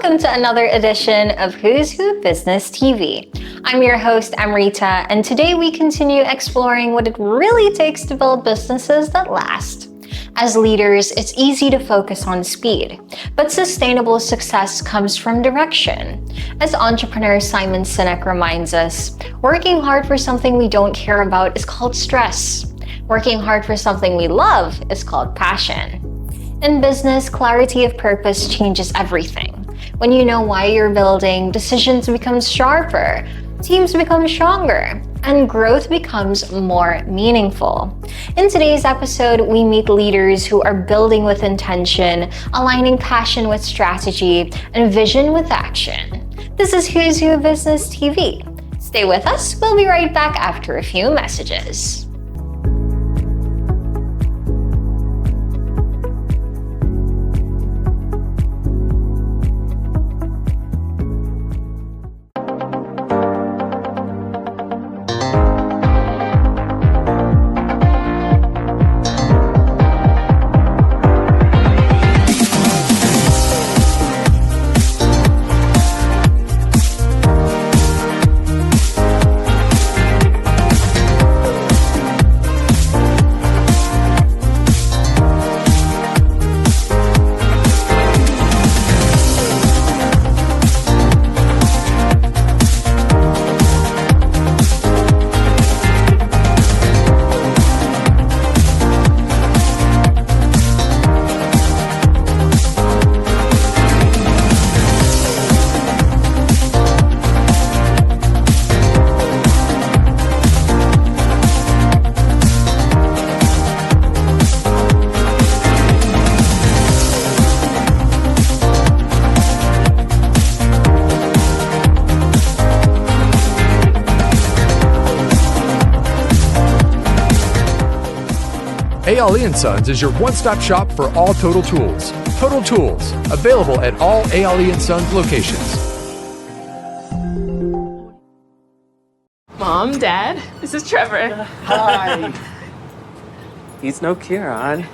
welcome to another edition of Who's Who Business TV. I'm your host, Amrita, and today we continue exploring what it really takes to build businesses that last. As leaders, it's easy to focus on speed, but sustainable success comes from direction. As entrepreneur Simon Sinek reminds us, working hard for something we don't care about is called stress. Working hard for something we love is called passion. In business, clarity of purpose changes everything. When you know why you're building, decisions become sharper, teams become stronger, and growth becomes more meaningful. In today's episode, we meet leaders who are building with intention, aligning passion with strategy, and vision with action. This is Who's Who Business TV. Stay with us, we'll be right back after a few messages. Ale & Sons is your one-stop shop for all Total Tools. Total Tools, available at all Ale & Sons locations. Mom, Dad, this is Trevor. Hi. He's no Kieran.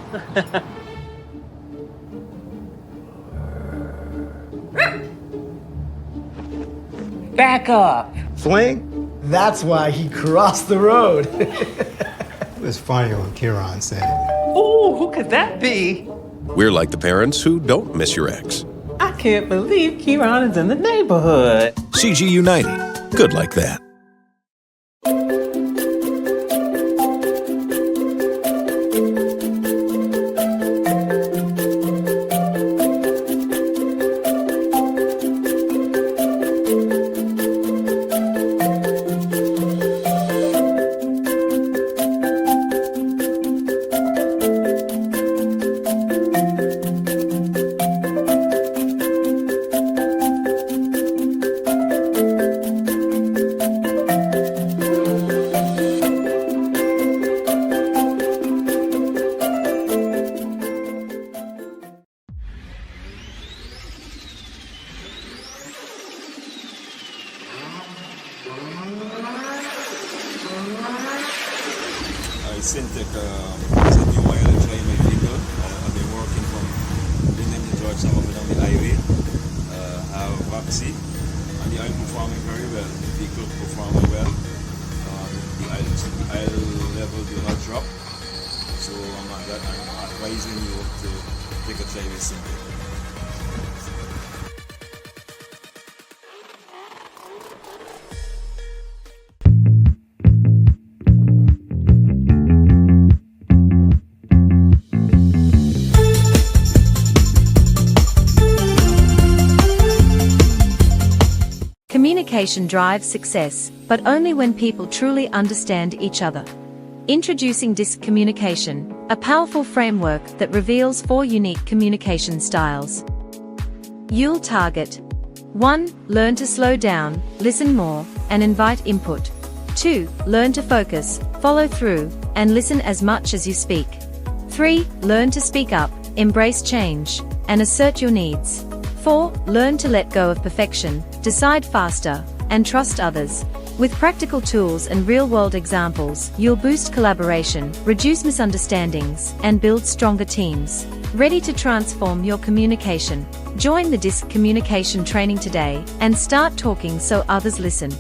Back up. Swing? That's why he crossed the road. It was funny when Kieran said it. Ooh, who could that be? We're like the parents who don't miss your ex. I can't believe Kieran is in the neighborhood. CG United. Good like that. Syntec is a new oil and trying my vehicle. I've been working from Britney to George, some of it on the highway. I have Bacchus, and the oil performing very well. The vehicle performing well. The oil level do not drop. So I'm advising you to take a try with Syntec. Communication drives success, but only when people truly understand each other. Introducing DISC Communication, a powerful framework that reveals 4 unique communication styles. You'll target 1. Learn to slow down, listen more, and invite input. 2. Learn to focus, follow through, and listen as much as you speak. 3. Learn to speak up, embrace change, and assert your needs. 4. Learn to let go of perfection, decide faster, and trust others. With practical tools and real-world examples, you'll boost collaboration, reduce misunderstandings, and build stronger teams. Ready to transform your communication? Join the DISC communication training today and start talking so others listen.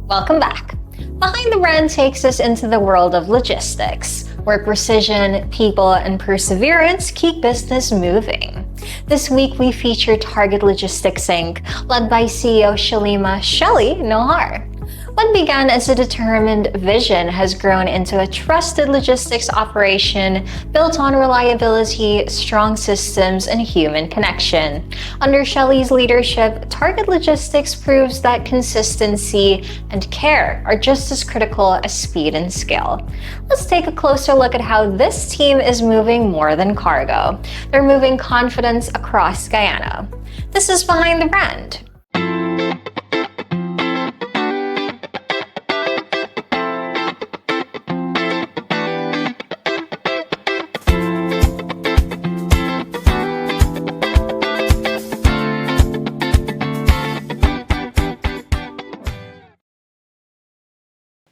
Welcome back. Behind the Brand takes us into the world of logistics, where precision, people, and perseverance keep business moving. This week, we feature Target Logistics Inc., led by CEO Shalima "Shelly" Nohar. What began as a determined vision has grown into a trusted logistics operation built on reliability, strong systems, and human connection. Under Shelly's leadership, Target Logistics proves that consistency and care are just as critical as speed and scale. Let's take a closer look at how this team is moving more than cargo. They're moving confidence across Guyana. This is Behind the Brand.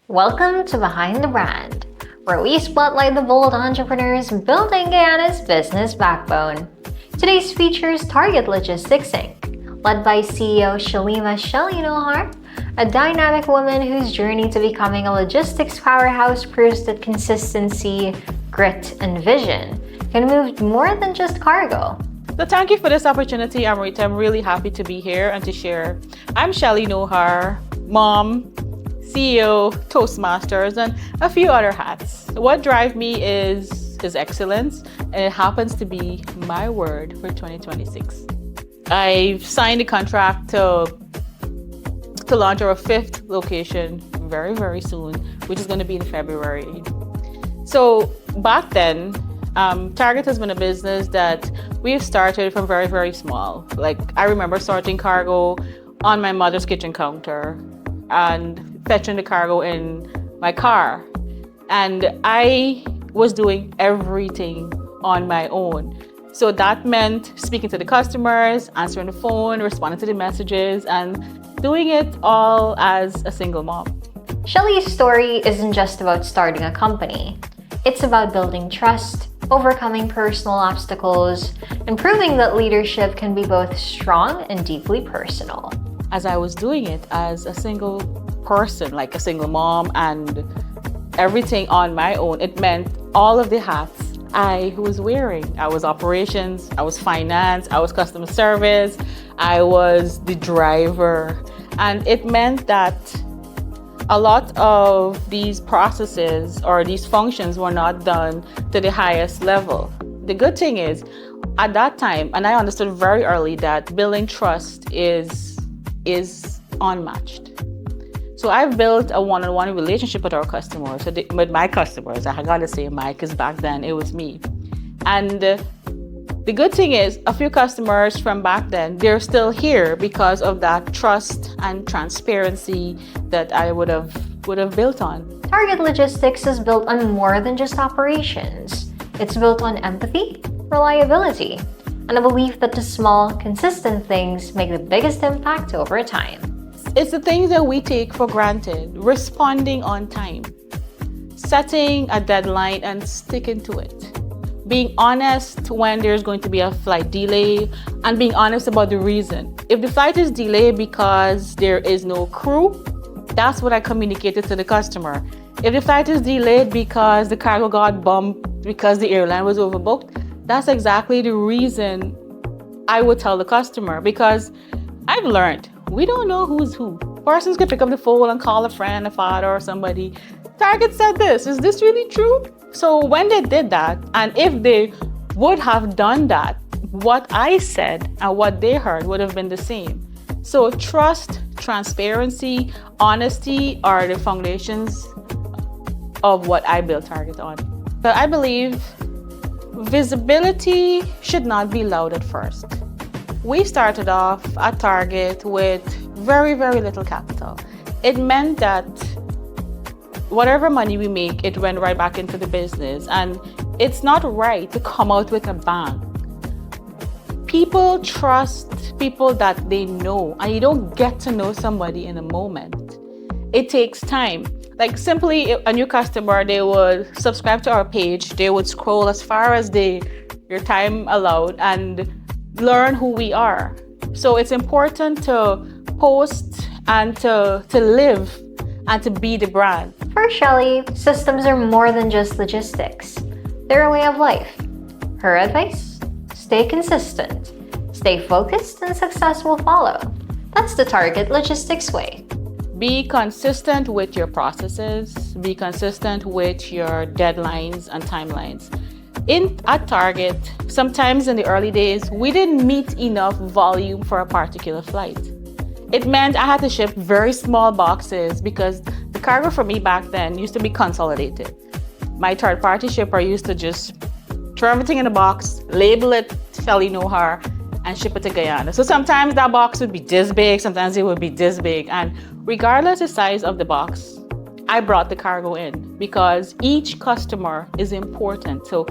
Welcome to Behind the Brand, where we spotlight the bold entrepreneurs building Guyana's business backbone. Today's feature is Target Logistics Inc., led by CEO Shalima "Shelly" Nohar, a dynamic woman whose journey to becoming a logistics powerhouse proves that consistency, grit, and vision can move more than just cargo. So thank you for this opportunity, Amrita. I'm really happy to be here and to share. I'm Shelly Nohar, mom, CEO, Toastmasters, and a few other hats. What drives me is excellence, and it happens to be my word for 2026. I've signed a contract to launch our 5th location very, very soon, which is going to be in February. So back then, Target has been a business that we've started from very, very small. Like, I remember sorting cargo on my mother's kitchen counter and fetching the cargo in my car. And I was doing everything on my own. So that meant speaking to the customers, answering the phone, responding to the messages, and doing it all as a single mom. Shelly's story isn't just about starting a company. It's about building trust, overcoming personal obstacles, and proving that leadership can be both strong and deeply personal. As I was doing it as a single person, like a single mom, and everything on my own, it meant all of the hats I was wearing. I was operations, I was finance, I was customer service, I was the driver. And it meant that a lot of these processes or these functions were not done to the highest level. The good thing is, at that time, and I understood very early that building trust is unmatched. So I've built a one-on-one relationship with our customers, with my customers. I gotta say my, because back then it was me. And the good thing is, a few customers from back then, they're still here because of that trust and transparency that I would have built on. Target Logistics is built on more than just operations. It's built on empathy, reliability, and a belief that the small, consistent things make the biggest impact over time. It's the things that we take for granted, responding on time, setting a deadline and sticking to it, being honest when there's going to be a flight delay, and being honest about the reason. If the flight is delayed because there is no crew, that's what I communicated to the customer. If the flight is delayed because the cargo got bumped because the airline was overbooked, that's exactly the reason I would tell the customer, because I've learned we don't know who's who. Persons can pick up the phone and call a friend, a father, or somebody. Target said this. Is this really true? So when they did that, and if they would have done that, what I said and what they heard would have been the same. So trust, transparency, honesty are the foundations of what I build Target on. But I believe visibility should not be loud at first. We started off at Target with very, very little capital. It meant that whatever money we make, it went right back into the business. And it's not right to come out with a bang. People trust people that they know, and you don't get to know somebody in a moment. It takes time. Like simply a new customer, they would subscribe to our page, they would scroll as far as your time allowed and learn who we are. So it's important to post and to live and to be the brand. For Shelly, systems are more than just logistics. They're a way of life. Her advice? Stay consistent. Stay focused and success will follow. That's the Target Logistics way. Be consistent with your processes. Be consistent with your deadlines and timelines. At Target, sometimes in the early days, we didn't meet enough volume for a particular flight. It meant I had to ship very small boxes because the cargo for me back then used to be consolidated. My third-party shipper used to just throw everything in a box, label it Shelly Nohar, and ship it to Guyana. So sometimes that box would be this big, sometimes it would be this big. And regardless the size of the box, I brought the cargo in because each customer is important. So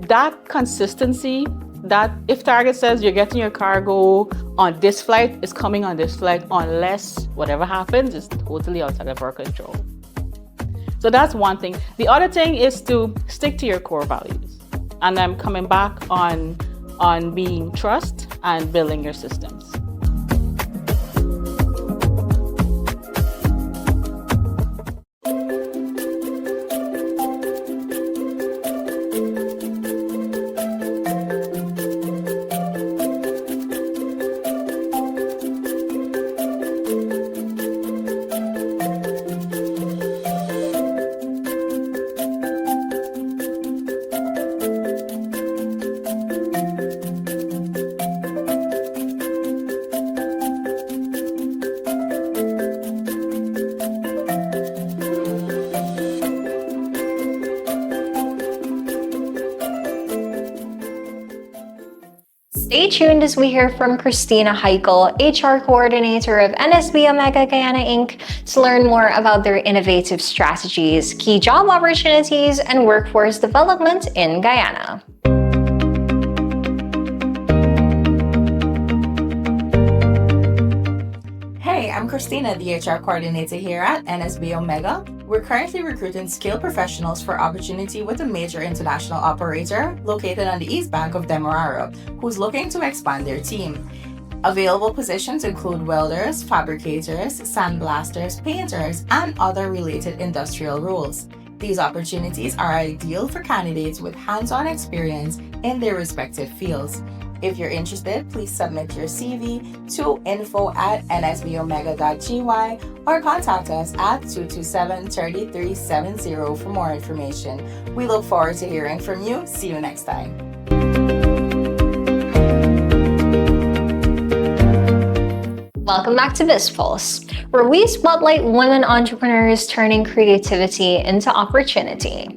that consistency, that if Target says you're getting your cargo on this flight, it's coming on this flight, unless whatever happens is totally outside of our control. So that's one thing. The other thing is to stick to your core values. And I'm coming back on being trust and building your systems. Stay tuned as we hear from Christina Heichel, HR Coordinator of NSBOmega Guyana Inc., to learn more about their innovative strategies, key job opportunities, and workforce development in Guyana. Hey, I'm Christina, the HR Coordinator here at NSBOmega. We're currently recruiting skilled professionals for opportunity with a major international operator located on the east bank of Demerara, who's looking to expand their team. Available positions include welders, fabricators, sandblasters, painters, and other related industrial roles. These opportunities are ideal for candidates with hands-on experience in their respective fields. If you're interested, please submit your CV to info@nsbomega.gy or contact us at 227-3370 for more information. We look forward to hearing from you. See you next time. Welcome back to BizzPulse, where we spotlight women entrepreneurs turning creativity into opportunity.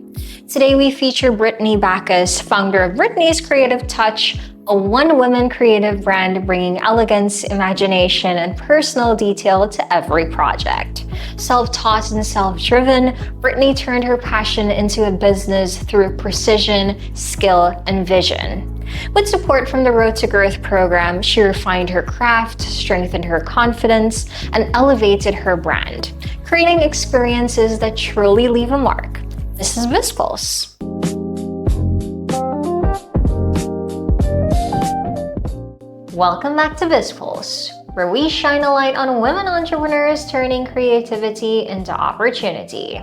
Today we feature Britney Bacchus, founder of Britney's Creative Touch, a one-woman creative brand bringing elegance, imagination, and personal detail to every project. Self-taught and self-driven, Britney turned her passion into a business through precision, skill, and vision. With support from the Road to Growth program, she refined her craft, strengthened her confidence, and elevated her brand, creating experiences that truly leave a mark. This is BizzPulse. Welcome back to BizzPulse, where we shine a light on women entrepreneurs turning creativity into opportunity.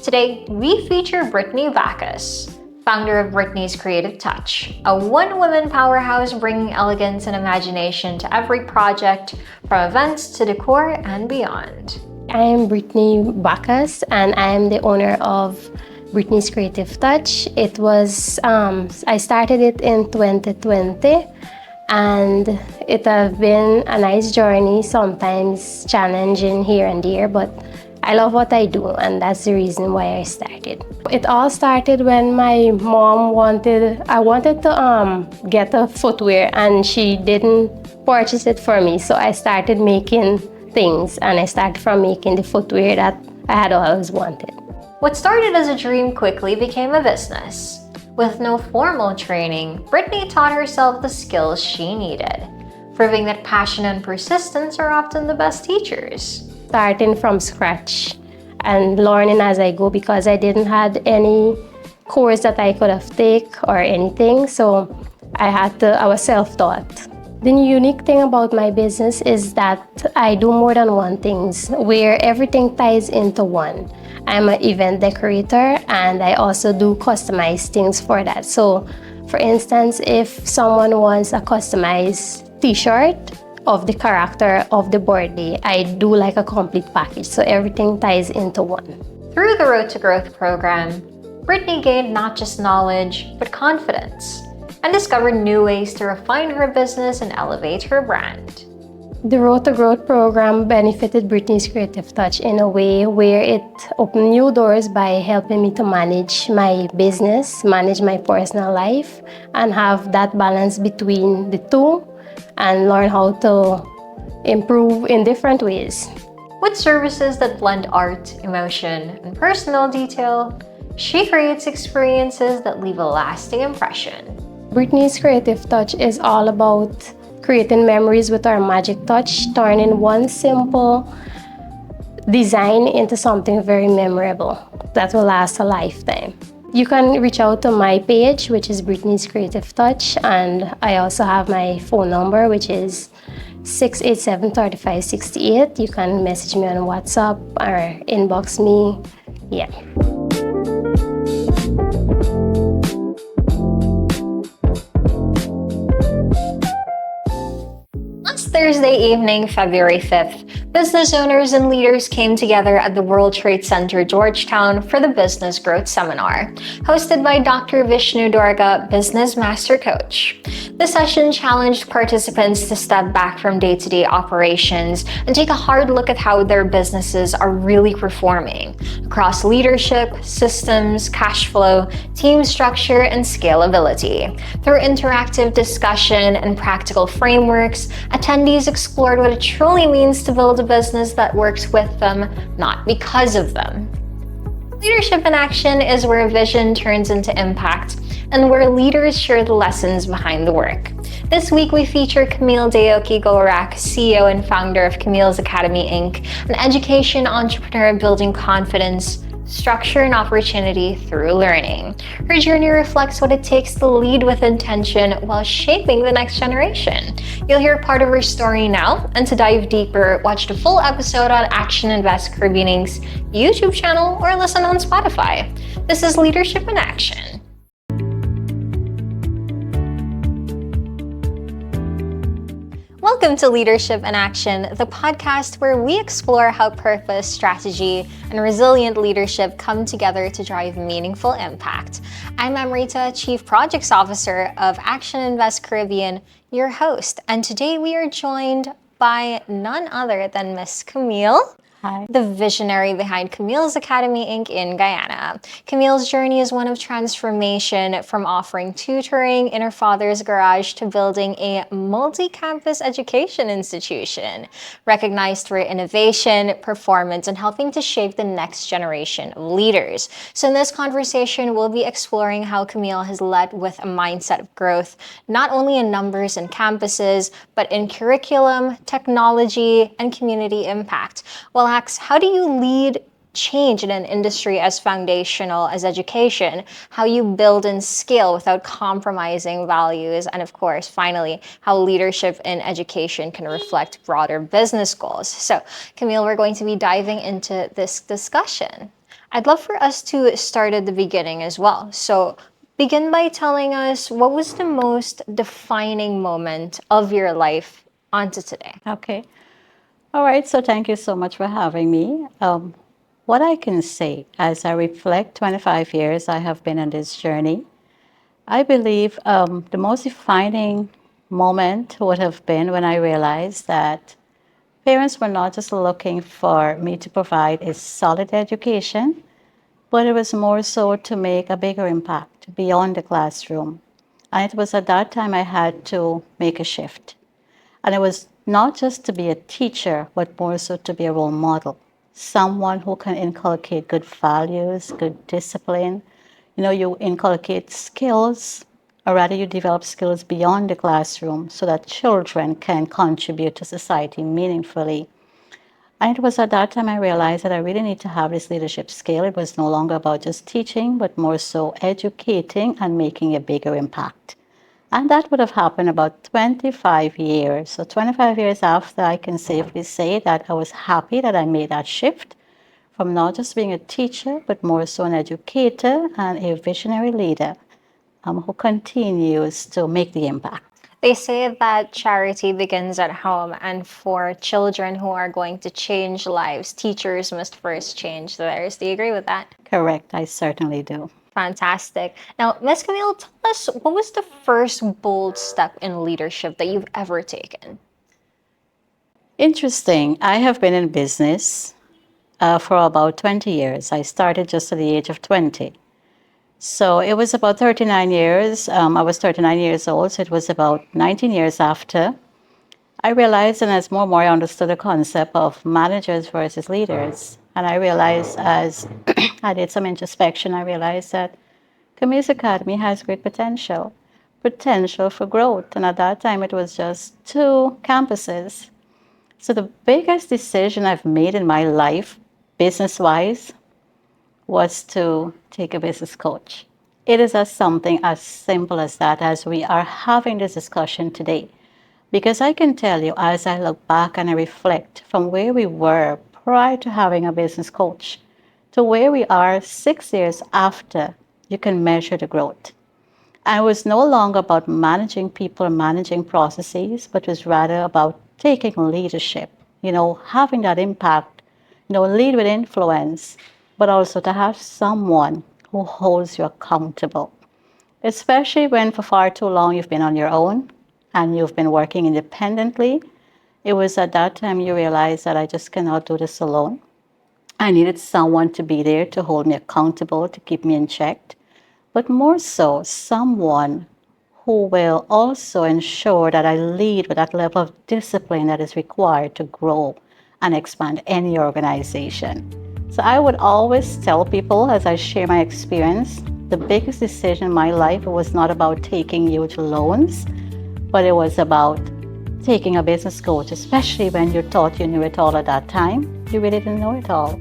Today, we feature Britney Bacchus, founder of Britney's Creative Touch, a one-woman powerhouse bringing elegance and imagination to every project, from events to decor and beyond. I'm Britney Bacchus, and I am the owner of Britney's Creative Touch. It was, I started it in 2020, and it has been a nice journey, sometimes challenging here and there, but I love what I do, and that's the reason why I started. It all started when my mom I wanted to get a footwear, and she didn't purchase it for me, so I started making things, and I started from making the footwear that I had always wanted. What started as a dream quickly became a business. With no formal training, Britney taught herself the skills she needed, proving that passion and persistence are often the best teachers. Starting from scratch and learning as I go, because I didn't have any course that I could have taken or anything, so I was self-taught. The unique thing about my business is that I do more than one thing, where everything ties into one. I'm an event decorator, and I also do customized things for that. So, for instance, if someone wants a customized t-shirt of the character of the birthday, I do like a complete package, so everything ties into one. Through the Road to Growth program, Britney gained not just knowledge, but confidence, and discovered new ways to refine her business and elevate her brand. The Road to Growth program benefited Britney's Creative Touch in a way where it opened new doors by helping me to manage my business, manage my personal life, and have that balance between the two, and learn how to improve in different ways. With services that blend art, emotion, and personal detail, she creates experiences that leave a lasting impression. Britney's Creative Touch is all about creating memories with our magic touch, turning one simple design into something very memorable that will last a lifetime. You can reach out to my page, which is Britney's Creative Touch, and I also have my phone number, which is 687-3568. You can message me on WhatsApp or inbox me. Yeah. Thursday evening, February 5th, business owners and leaders came together at the World Trade Center, Georgetown for the Business Growth Seminar, hosted by Dr. Vishnu Durga, Business Master Coach. The session challenged participants to step back from day-to-day operations and take a hard look at how their businesses are really performing across leadership, systems, cash flow, team structure, and scalability. Through interactive discussion and practical frameworks, attendees explored what it truly means to build a business that works with them, not because of them. Leadership in Action is where vision turns into impact and where leaders share the lessons behind the work. This week, we feature Camille Deokie Gorakh, CEO and founder of Camille's Academy, Inc., an education entrepreneur building confidence, structure, and opportunity through learning. Her journey reflects what it takes to lead with intention while shaping the next generation. You'll hear part of her story now, and to dive deeper, watch the full episode on Action Invest Caribbean Inc.'s YouTube channel or listen on Spotify. This is Leadership in Action. Welcome to Leadership in Action, the podcast where we explore how purpose, strategy, and resilient leadership come together to drive meaningful impact. I'm Amrita, Chief Projects Officer of Action Invest Caribbean, your host, and today we are joined by none other than Miss Camille. Hi. The visionary behind Camille's Academy, Inc. in Guyana. Camille's journey is one of transformation, from offering tutoring in her father's garage to building a multi-campus education institution, recognized for innovation, performance, and helping to shape the next generation of leaders. So in this conversation, we'll be exploring how Camille has led with a mindset of growth, not only in numbers and campuses, but in curriculum, technology, and community impact. We'll ask, how do you lead change in an industry as foundational as education, how you build and scale without compromising values, and of course, finally, how leadership in education can reflect broader business goals. So, Camille, we're going to be diving into this discussion. I'd love for us to start at the beginning as well. So, begin by telling us, what was the most defining moment of your life onto today? Okay. All right, so thank you so much for having me. What I can say as I reflect 25 years I have been on this journey, I believe the most defining moment would have been when I realized that parents were not just looking for me to provide a solid education, but it was more so to make a bigger impact beyond the classroom. And it was at that time I had to make a shift. And it was not just to be a teacher, but more so to be a role model, someone who can inculcate good values, good discipline. You know, you inculcate skills, or rather you develop skills beyond the classroom so that children can contribute to society meaningfully. And it was at that time I realized that I really need to have this leadership skill. It was no longer about just teaching, but more so educating and making a bigger impact. And that would have happened about 25 years. So 25 years after, I can safely say that I was happy that I made that shift from not just being a teacher, but more so an educator and a visionary leader who continues to make the impact. They say that charity begins at home, and for children who are going to change lives, teachers must first change theirs. Do you agree with that? Correct, I certainly do. Fantastic. Now, Ms. Camille, tell us, what was the first bold step in leadership that you've ever taken? Interesting. I have been in business for about 20 years. I started just at the age of 20. So it was about 39 years. I was 39 years old, so it was about 19 years after. I realized, and as more and more I understood the concept of managers versus leaders, and I realized as I did some introspection, I realized that Camille's Academy has great potential for growth. And at that time, it was just 2 campuses. So the biggest decision I've made in my life, business-wise, was to take a business coach. It is something as simple as that, as we are having this discussion today. Because I can tell you, as I look back and I reflect from where we were prior to having a business coach to where we are 6 years after, you can measure the growth. And it was no longer about managing people, managing processes, but it was rather about taking leadership, having that impact, lead with influence, but also to have someone who holds you accountable. Especially when for far too long you've been on your own and you've been working independently. It was at that time you realize that I just cannot do this alone. I needed someone to be there to hold me accountable, to keep me in check, but more so someone who will also ensure that I lead with that level of discipline that is required to grow and expand any organization. So I would always tell people as I share my experience, the biggest decision in my life was not about taking huge loans, but it was about taking a business coach, especially when you thought you knew it all at that time. You really didn't know it all.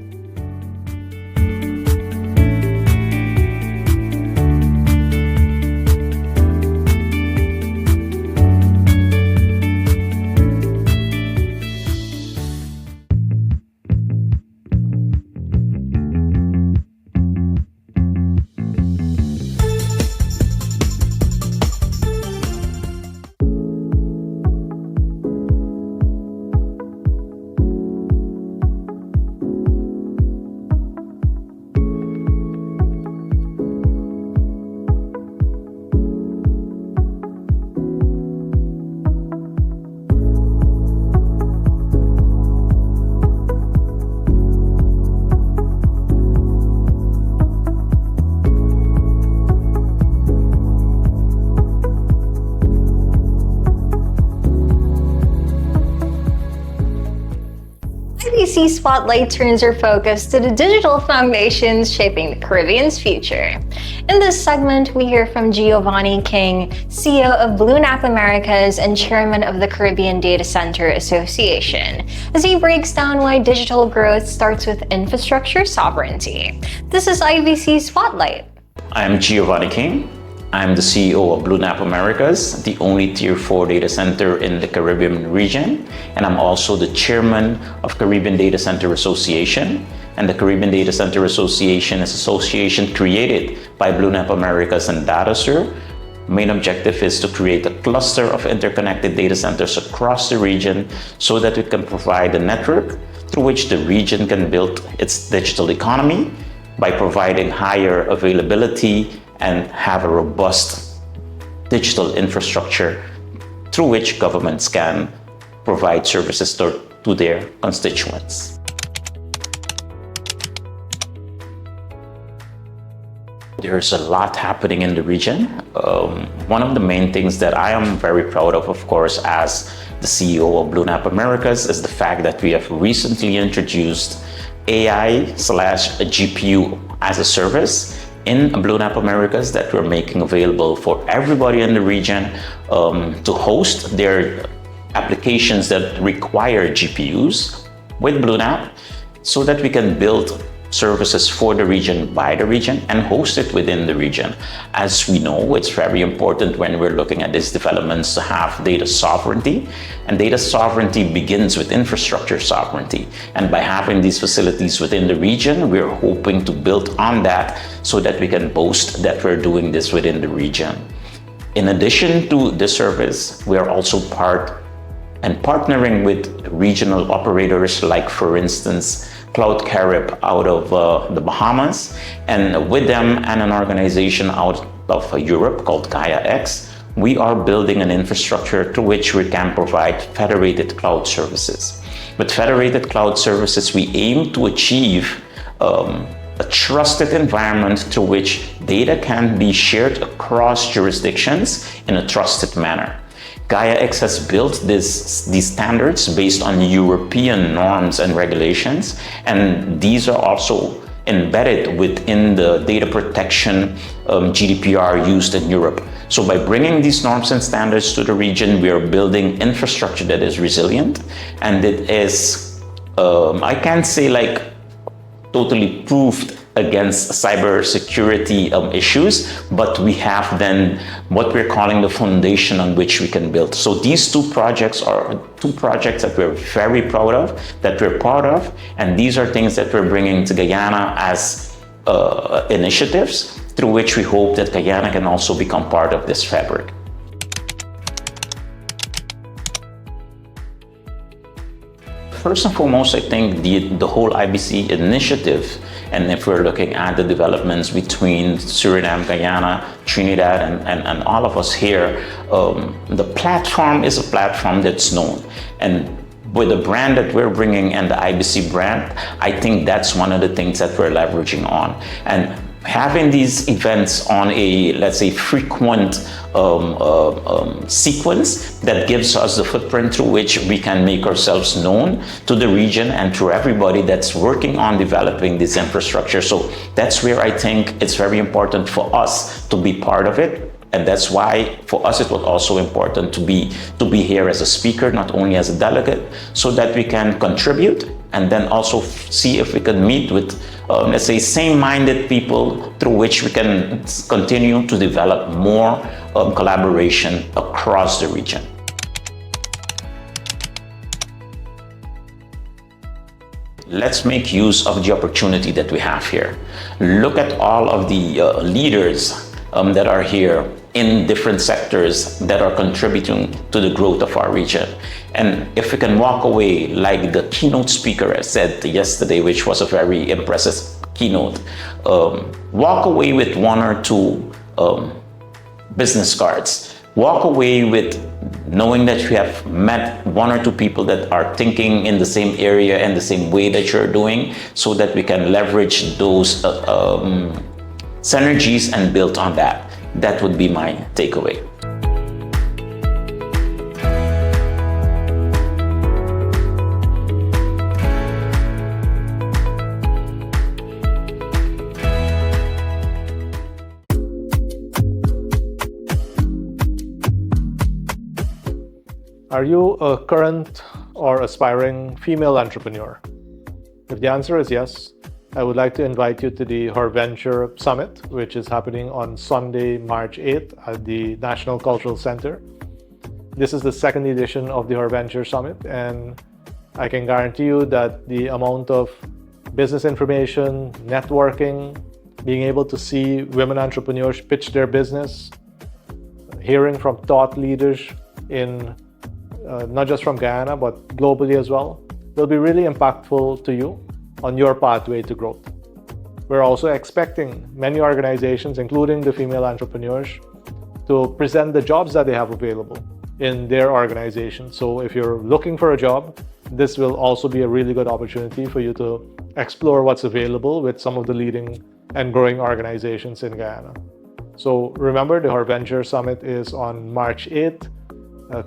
IBC Spotlight turns our focus to the digital foundations shaping the Caribbean's future. In this segment, we hear from Giovanni King, CEO of BlueNap Americas and Chairman of the Caribbean Datacenter Association, as he breaks down why digital growth starts with infrastructure sovereignty. This is IBC Spotlight. I'm Giovanni King. I'm the CEO of BlueNap Americas, the only Tier 4 data center in the Caribbean region, and I'm also the chairman of Caribbean Data Center Association. And the Caribbean Data Center Association is an association created by BlueNap Americas and Datacenter. Main objective is to create a cluster of interconnected data centers across the region so that we can provide a network through which the region can build its digital economy by providing higher availability and have a robust digital infrastructure through which governments can provide services to their constituents. There's a lot happening in the region. One of the main things that I am very proud of course, as the CEO of BlueNap Americas, is the fact that we have recently introduced AI/GPU as a service in BlueNap Americas that we're making available for everybody in the region to host their applications that require GPUs with BlueNap, so that we can build services for the region, by the region, and host it within the region. As we know, it's very important when we're looking at these developments to have data sovereignty, and data sovereignty begins with infrastructure sovereignty. And by having these facilities within the region, we're hoping to build on that so that we can boast that we're doing this within the region. In addition to this service, we are also partnering with regional operators like, for instance, Cloud Carib out of the Bahamas, and with them and an organization out of Europe called GaiaX, we are building an infrastructure through which we can provide federated cloud services. With federated cloud services, we aim to achieve a trusted environment through which data can be shared across jurisdictions in a trusted manner. GaiaX has built these standards based on European norms and regulations, and these are also embedded within the data protection GDPR used in Europe. So by bringing these norms and standards to the region, we are building infrastructure that is resilient, and it is, I can't say like totally proofed against cybersecurity issues, but we have then what we're calling the foundation on which we can build. So these two projects are two projects that we're very proud of, and these are things that we're bringing to Guyana as initiatives through which we hope that Guyana can also become part of this fabric. First and foremost, I think the whole IBC initiative, and if we're looking at the developments between Suriname, Guyana, Trinidad, and all of us here, the platform is a platform that's known. And with the brand that we're bringing and the IBC brand, I think that's one of the things that we're leveraging on. And having these events on a, let's say, frequent sequence that gives us the footprint through which we can make ourselves known to the region and to everybody that's working on developing this infrastructure. So that's where I think it's very important for us to be part of it. And that's why for us it was also important to be here as a speaker, not only as a delegate, so that we can contribute and then also see if we can meet with, let's say, same-minded people through which we can continue to develop more collaboration across the region. Let's make use of the opportunity that we have here. Look at all of the leaders that are here in different sectors that are contributing to the growth of our region. And if we can walk away, like the keynote speaker said yesterday, which was a very impressive keynote, walk away with one or two business cards. Walk away with knowing that you have met one or two people that are thinking in the same area and the same way that you're doing, so that we can leverage those synergies and build on that. That would be my takeaway. Are you a current or aspiring female entrepreneur? If the answer is yes, I would like to invite you to the HerVenture Summit, which is happening on Sunday, March 8th at the National Cultural Center. This is the second edition of the HerVenture Summit, and I can guarantee you that the amount of business information, networking, being able to see women entrepreneurs pitch their business, hearing from thought leaders in not just from Guyana, but globally as well, will be really impactful to you on your pathway to growth. We're also expecting many organizations, including the female entrepreneurs, to present the jobs that they have available in their organization. So if you're looking for a job, this will also be a really good opportunity for you to explore what's available with some of the leading and growing organizations in Guyana. So remember, the Horventure Summit is on March 8th.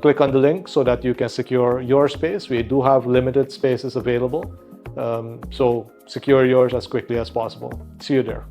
Click on the link so that you can secure your space. We do have limited spaces available, so secure yours as quickly as possible. See you there.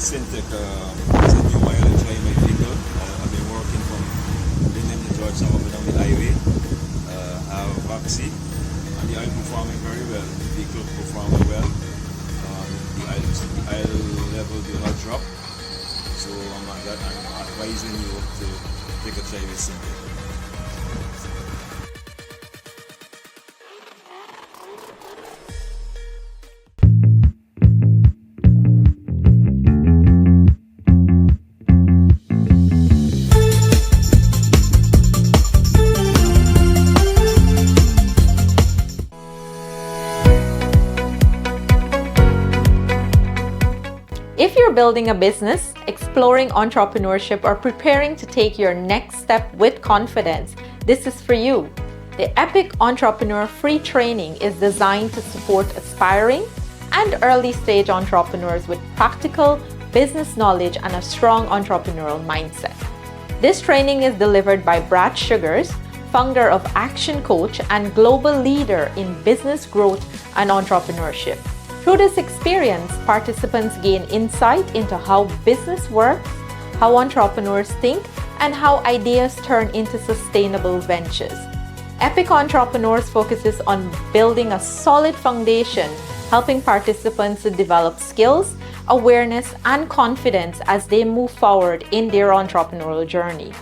Syntec is a new oil and dry my vehicle. I've been working from Britney to Georgetown up and down the highway. I have Bacchus, and the oil performing very well. The vehicle performing well. The oil level will not drop. So I'm advising you to take a try with Syntec. If you're building a business, exploring entrepreneurship, or preparing to take your next step with confidence, this is for you. The Epic Entrepreneur Free Training is designed to support aspiring and early-stage entrepreneurs with practical business knowledge and a strong entrepreneurial mindset. This training is delivered by Brad Sugars, founder of Action Coach and global leader in business growth and entrepreneurship. Through this experience, participants gain insight into how business works, how entrepreneurs think, and how ideas turn into sustainable ventures. Epic Entrepreneurs focuses on building a solid foundation, helping participants to develop skills, awareness, and confidence as they move forward in their entrepreneurial journey.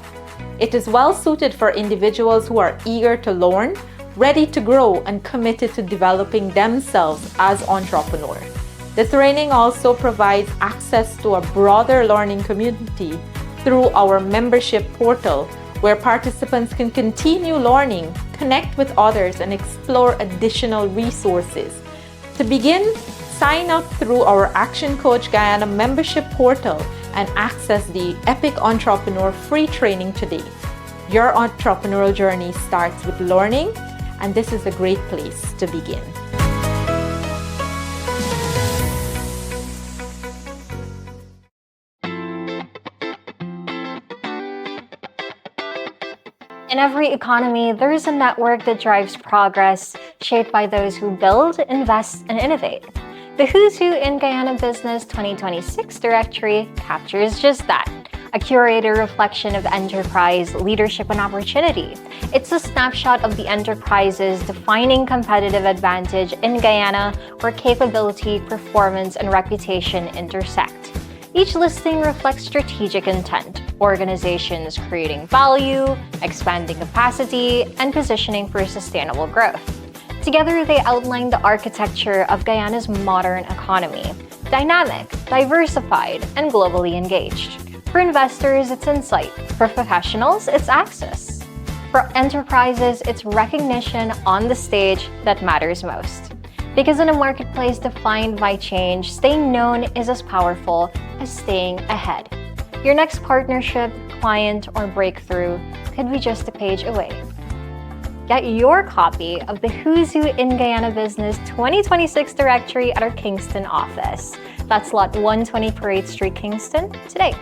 It is well suited for individuals who are eager to learn, ready to grow, and committed to developing themselves as entrepreneurs. The training also provides access to a broader learning community through our membership portal, where participants can continue learning, connect with others, and explore additional resources. To begin, sign up through our Action Coach Guyana membership portal and access the Epic Entrepreneur Free Training today. Your entrepreneurial journey starts with learning, and this is a great place to begin. In every economy, there is a network that drives progress, shaped by those who build, invest, and innovate. The Who's Who in Guyana Business 2026 directory captures just that. A curated reflection of enterprise, leadership, and opportunity. It's a snapshot of the enterprise's defining competitive advantage in Guyana, where capability, performance, and reputation intersect. Each listing reflects strategic intent, organizations creating value, expanding capacity, and positioning for sustainable growth. Together, they outline the architecture of Guyana's modern economy: dynamic, diversified, and globally engaged. For investors, it's insight. For professionals, it's access. For enterprises, it's recognition on the stage that matters most. Because in a marketplace defined by change, staying known is as powerful as staying ahead. Your next partnership, client, or breakthrough could be just a page away. Get your copy of the Who's Who in Guyana Business 2026 directory at our Kingston office. That's lot 120 Parade Street, Kingston, today.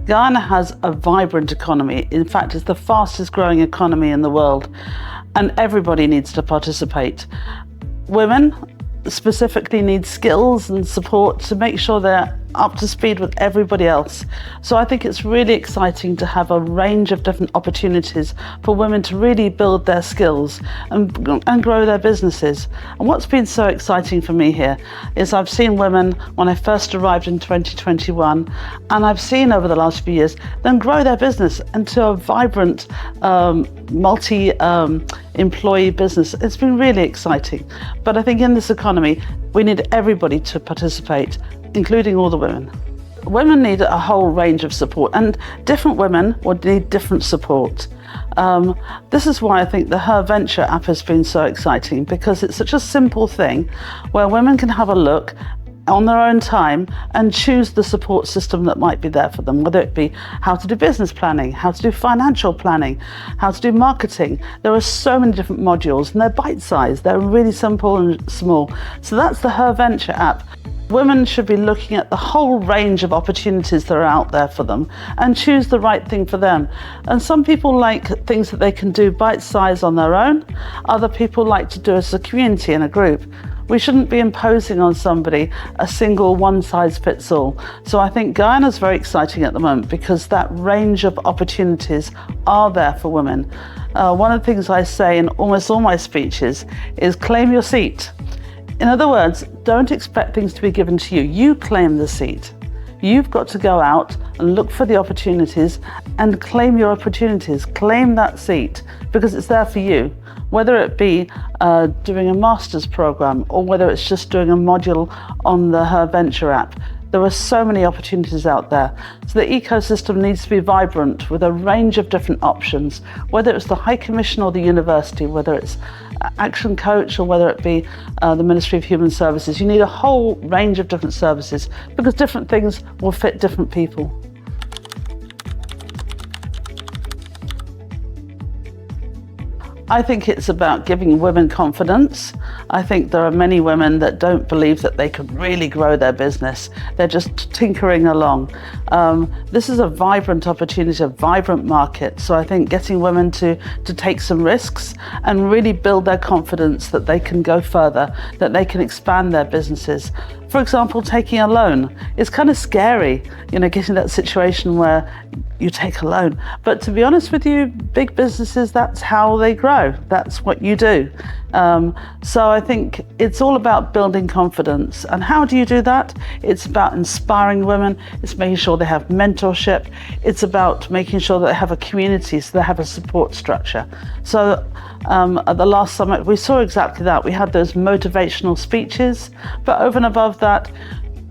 Guyana has a vibrant economy. In fact, it's the fastest growing economy in the world, and everybody needs to participate. Women specifically need skills and support to make sure they're up to speed with everybody else. So I think it's really exciting to have a range of different opportunities for women to really build their skills and grow their businesses. And what's been so exciting for me here is I've seen women when I first arrived in 2021, and I've seen over the last few years them grow their business into a vibrant multi-employee business. It's been really exciting. But I think in this economy, we need everybody to participate, including all the women. Women need a whole range of support, and different women would need different support. This is why I think the Her Venture app has been so exciting, because it's such a simple thing where women can have a look on their own time and choose the support system that might be there for them, whether it be how to do business planning, how to do financial planning, how to do marketing. There are so many different modules, and they're bite-sized, they're really simple and small. So that's the Her Venture app. Women should be looking at the whole range of opportunities that are out there for them and choose the right thing for them. And some people like things that they can do bite-sized on their own. Other people like to do as a community and a group. We shouldn't be imposing on somebody a single one-size-fits-all. So I think Guyana's very exciting at the moment because that range of opportunities are there for women. One of the things I say in almost all my speeches is claim your seat. In other words, don't expect things to be given to you. You claim the seat. You've got to go out and look for the opportunities and claim your opportunities. Claim that seat because it's there for you. Whether it be doing a master's program or whether it's just doing a module on the Her Venture app, there are so many opportunities out there. So the ecosystem needs to be vibrant with a range of different options, whether it's the High Commission or the university, whether it's Action Coach or whether it be the Ministry of Human Services. You need a whole range of different services because different things will fit different people. I think it's about giving women confidence. I think there are many women that don't believe that they can really grow their business. They're just tinkering along. This is a vibrant opportunity, a vibrant market. So I think getting women to take some risks and really build their confidence that they can go further, that they can expand their businesses. For example, taking a loan is kind of scary, getting that situation where you take a loan. But to be honest with you, big businesses, that's how they grow. That's what you do. So I think it's all about building confidence. And how do you do that? It's about inspiring women. It's making sure they have mentorship. It's about making sure that they have a community, so they have a support structure. So at the last summit, we saw exactly that. We had those motivational speeches, but over and above that,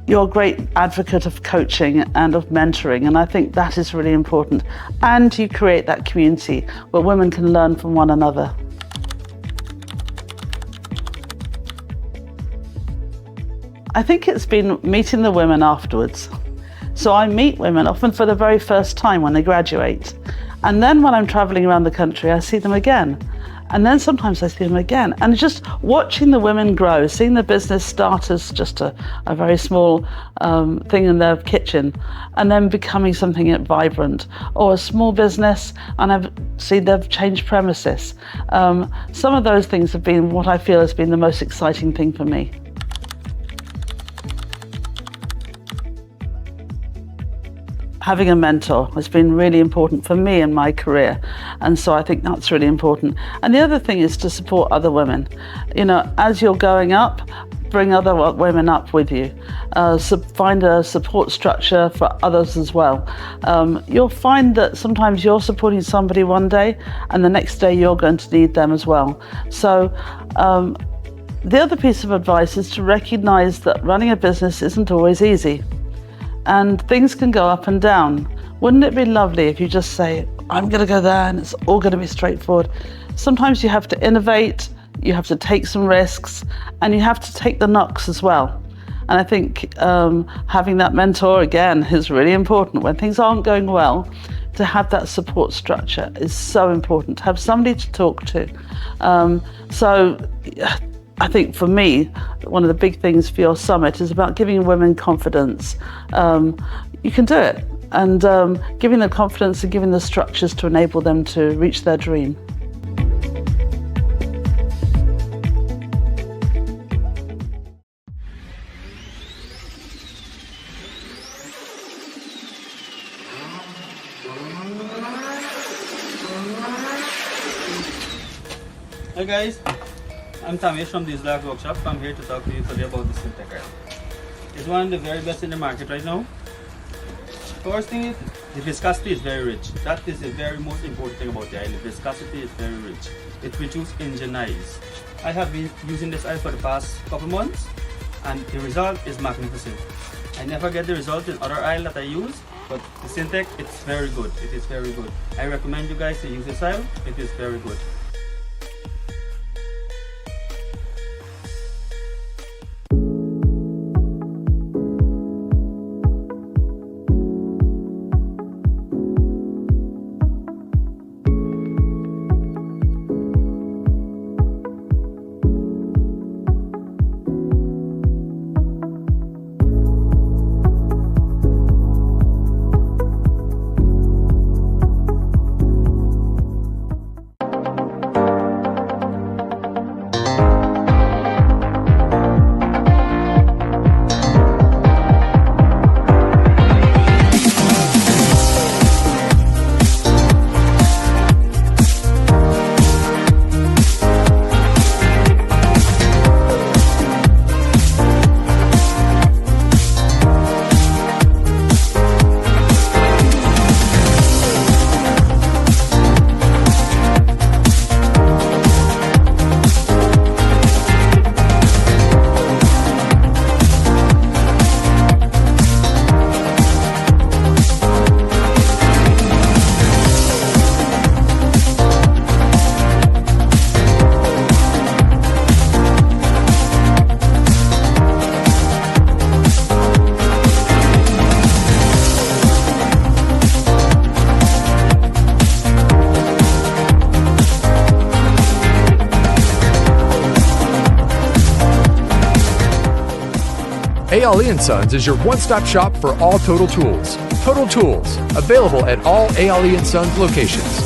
you're a great advocate of coaching and of mentoring, and I think that is really important. And you create that community where women can learn from one another. I think it's been meeting the women afterwards. So I meet women often for the very first time when they graduate. And then when I'm traveling around the country, I see them again. And then sometimes I see them again. And just watching the women grow, seeing the business start as just a very small thing in their kitchen, and then becoming something vibrant, or a small business, and I've seen they've changed premises. Some of those things have been what I feel has been the most exciting thing for me. Having a mentor has been really important for me in my career, and so I think that's really important. And the other thing is to support other women. You know, as you're going up, bring other women up with you. Find a support structure for others as well. You'll find that sometimes you're supporting somebody one day, and the next day you're going to need them as well. So the other piece of advice is to recognize that running a business isn't always easy. And things can go up and down. Wouldn't it be lovely if you just say, I'm going to go there and it's all going to be straightforward? Sometimes you have to innovate, you have to take some risks, and you have to take the knocks as well. And I think having that mentor, again, is really important. When things aren't going well, to have that support structure is so important, to have somebody to talk to. I think for me, one of the big things for your summit is about giving women confidence. You can do it, and giving them confidence and giving the structures to enable them to reach their dream. Hi guys, I'm Camille from this Gorakh workshop. I'm here to talk to you today about the Syntec oil. It's one of the very best in the market right now. First thing is, the viscosity is very rich. That is the very most important thing about the oil. The viscosity is very rich. It reduces engine eyes. I have been using this oil for the past couple months, and the result is magnificent. I never get the result in other oil that I use, but the Syntec, it's very good. It is very good. I recommend you guys to use this oil. It is very good. Ale & Sons is your one-stop shop for all Total Tools. Total Tools, available at all Ale & Sons locations.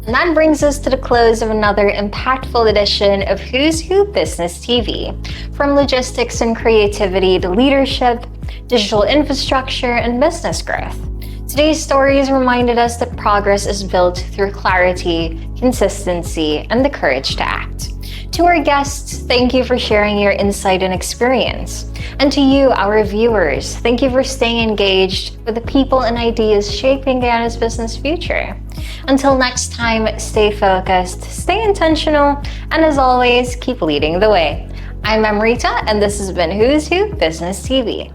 And that brings us to the close of another impactful edition of Who's Who Business TV. From logistics and creativity to leadership, digital infrastructure, and business growth. Today's stories reminded us that progress is built through clarity, consistency, and the courage to act. To our guests, thank you for sharing your insight and experience. And to you, our viewers, thank you for staying engaged with the people and ideas shaping Guyana's business future. Until next time, stay focused, stay intentional, and as always, keep leading the way. I'm Amrita, and this has been Who's Who Business TV.